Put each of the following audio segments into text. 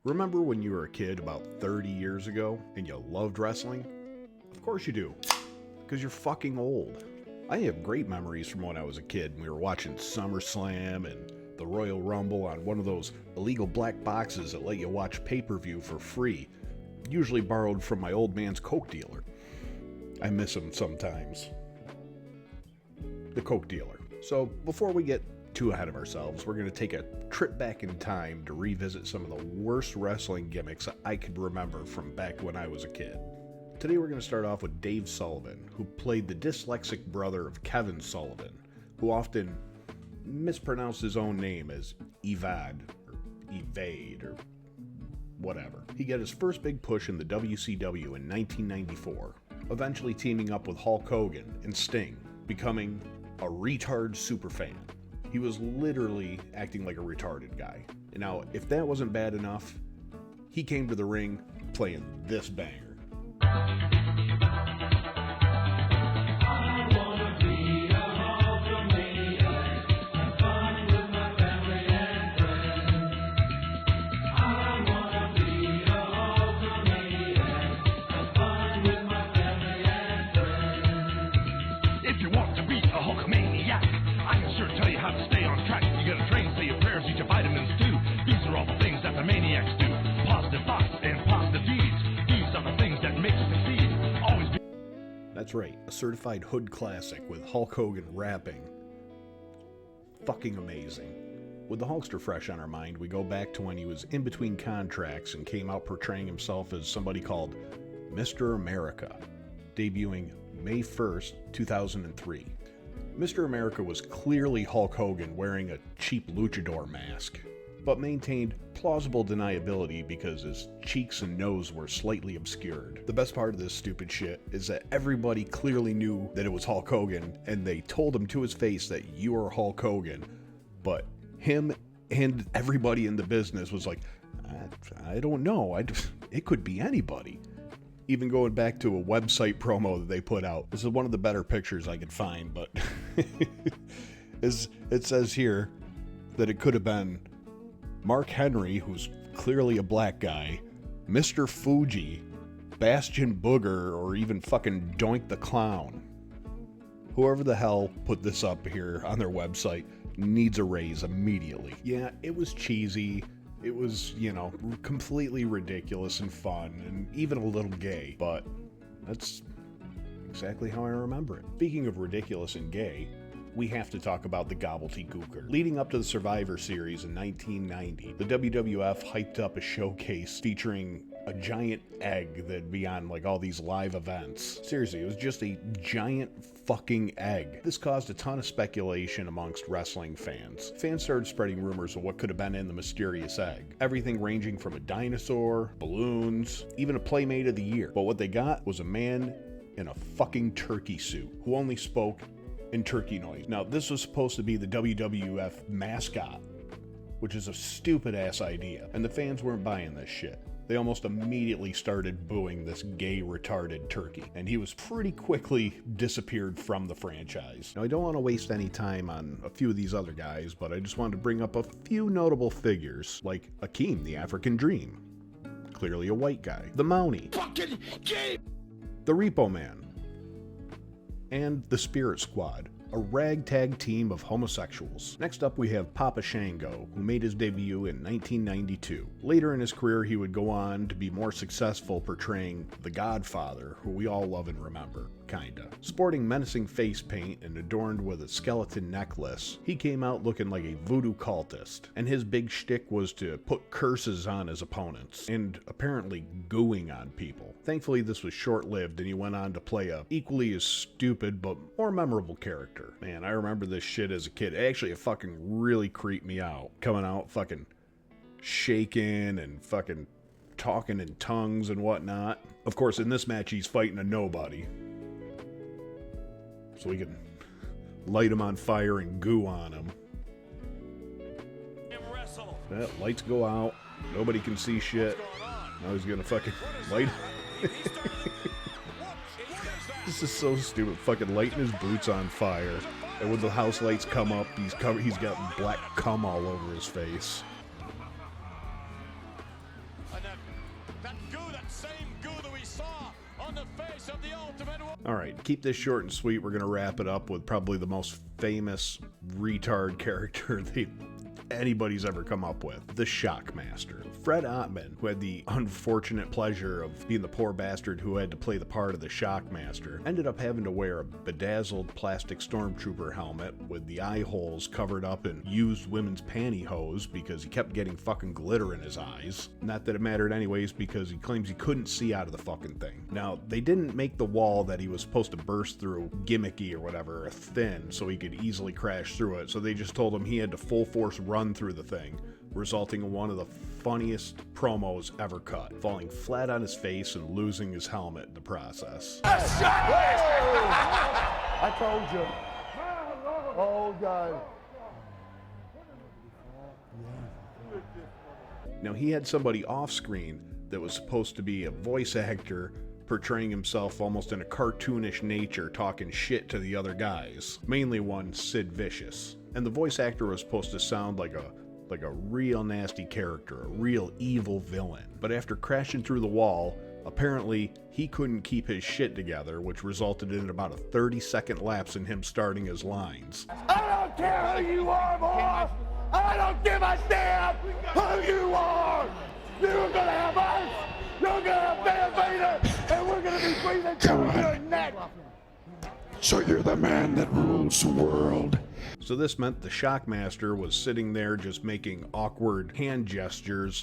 Remember when you were a kid about 30 years ago and you loved wrestling? Of course you do, because you're fucking old. I have great memories from when I was a kid and we were watching SummerSlam and the Royal Rumble on one of those illegal black boxes that let you watch pay-per-view for free, usually borrowed from my old man's Coke dealer. I miss him sometimes. The Coke dealer. So before we get too ahead of ourselves, we're going to take a trip back in time to revisit some of the worst wrestling gimmicks I could remember from back when I was a kid. Today we're going to start off with Dave Sullivan, who played the dyslexic brother of Kevin Sullivan, who often mispronounced his own name as Evad, or Evade, or whatever. He got his first big push in the WCW in 1994, eventually teaming up with Hulk Hogan and Sting, becoming a retard superfan. He was literally acting like a retarded guy. And now, if that wasn't bad enough, he came to the ring playing this banger. That's right, a certified hood classic with Hulk Hogan rapping. Fucking amazing. With the Hulkster fresh on our mind, we go back to when he was in between contracts and came out portraying himself as somebody called Mr. America, debuting May 1st, 2003. Mr. America was clearly Hulk Hogan wearing a cheap luchador mask, but maintained plausible deniability because his cheeks and nose were slightly obscured. The best part of this stupid shit is that everybody clearly knew that it was Hulk Hogan, and they told him to his face that you are Hulk Hogan, but him and everybody in the business was like, I don't know, it could be anybody. Even going back to a website promo that they put out, this is one of the better pictures I could find, but it says here that it could have been Mark Henry, who's clearly a black guy, Mr. Fuji, Bastion Booger, or even fucking Doink the Clown. Whoever the hell put this up here on their website needs a raise immediately. Yeah, it was cheesy. It was, completely ridiculous and fun, and even a little gay, but that's exactly how I remember it. Speaking of ridiculous and gay, we have to talk about the gobbledygooker. Leading up to the Survivor Series in 1990, the WWF hyped up a showcase featuring a giant egg that'd be on like all these live events. Seriously, it was just a giant fucking egg. This caused a ton of speculation amongst wrestling fans. Fans started spreading rumors of what could have been in the mysterious egg. Everything ranging from a dinosaur, balloons, even a Playmate of the Year. But what they got was a man in a fucking turkey suit who only spoke in turkey noise. Now, this was supposed to be the WWF mascot, which is a stupid ass idea, and the fans weren't buying this shit. They almost immediately started booing this gay retarded turkey, and he was pretty quickly disappeared from the franchise. Now, I don't want to waste any time on a few of these other guys, but I just wanted to bring up a few notable figures, like Akeem the African Dream, clearly a white guy, the Mountie, fucking gay, the Repo Man, and the Spirit Squad, a ragtag team of homosexuals. Next up we have Papa Shango, who made his debut in 1992. Later in his career he would go on to be more successful portraying the Godfather, who we all love and remember, kinda. Sporting menacing face paint and adorned with a skeleton necklace, he came out looking like a voodoo cultist, and his big shtick was to put curses on his opponents, and apparently gooing on people. Thankfully this was short-lived and he went on to play a equally as stupid but more memorable character. Man, I remember this shit as a kid. Actually, it fucking really creeped me out. Coming out fucking shaking and fucking talking in tongues and whatnot. Of course, in this match, he's fighting a nobody. So we can light him on fire and goo on him. Yeah, lights go out. Nobody can see shit. Now he's gonna fucking light. This is so stupid. Fucking lighting his boots on fire. And when the house lights come up, he's got black cum all over his face. That goo, that same goo that we saw on the face of the Ultimate Warrior. Alright, keep this short and sweet. We're gonna wrap it up with probably the most famous retard character anybody's ever come up with. The Shockmaster. Fred Ottman, who had the unfortunate pleasure of being the poor bastard who had to play the part of the Shockmaster, ended up having to wear a bedazzled plastic stormtrooper helmet with the eye holes covered up in used women's pantyhose because he kept getting fucking glitter in his eyes. Not that it mattered anyways, because he claims he couldn't see out of the fucking thing. Now, they didn't make the wall that he was supposed to burst through gimmicky or whatever, thin, so he could easily crash through it, so they just told him he had to full force run through the thing, resulting in one of the funniest promos ever cut, falling flat on his face and losing his helmet in the process. I told you. Oh, God. Now, he had somebody off screen that was supposed to be a voice actor portraying himself almost in a cartoonish nature, talking shit to the other guys, mainly one Sid Vicious. And the voice actor was supposed to sound like a real nasty character, a real evil villain. But after crashing through the wall, apparently he couldn't keep his shit together, which resulted in about a 30-second lapse in him starting his lines. I don't care who you are, boy! I don't give a damn who you are! You're gonna have us! You're gonna have Van Vader! And we're gonna be breathing through your neck! So you're the man that rules the world. So this meant the Shockmaster was sitting there just making awkward hand gestures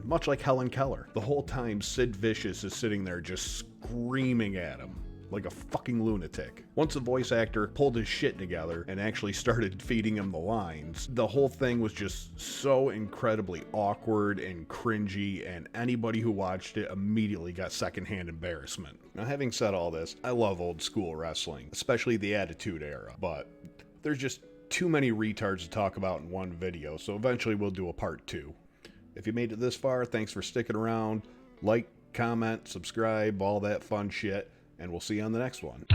much like Helen Keller. The whole time Sid Vicious is sitting there just screaming at him like a fucking lunatic. Once the voice actor pulled his shit together and actually started feeding him the lines, the whole thing was just so incredibly awkward and cringy, and anybody who watched it immediately got secondhand embarrassment. Now, having said all this, I love old school wrestling, especially the Attitude Era, but there's just too many retards to talk about in one video, so eventually we'll do a part 2. If you made it this far, thanks for sticking around. Like, comment, subscribe, all that fun shit, and we'll see you on the next one.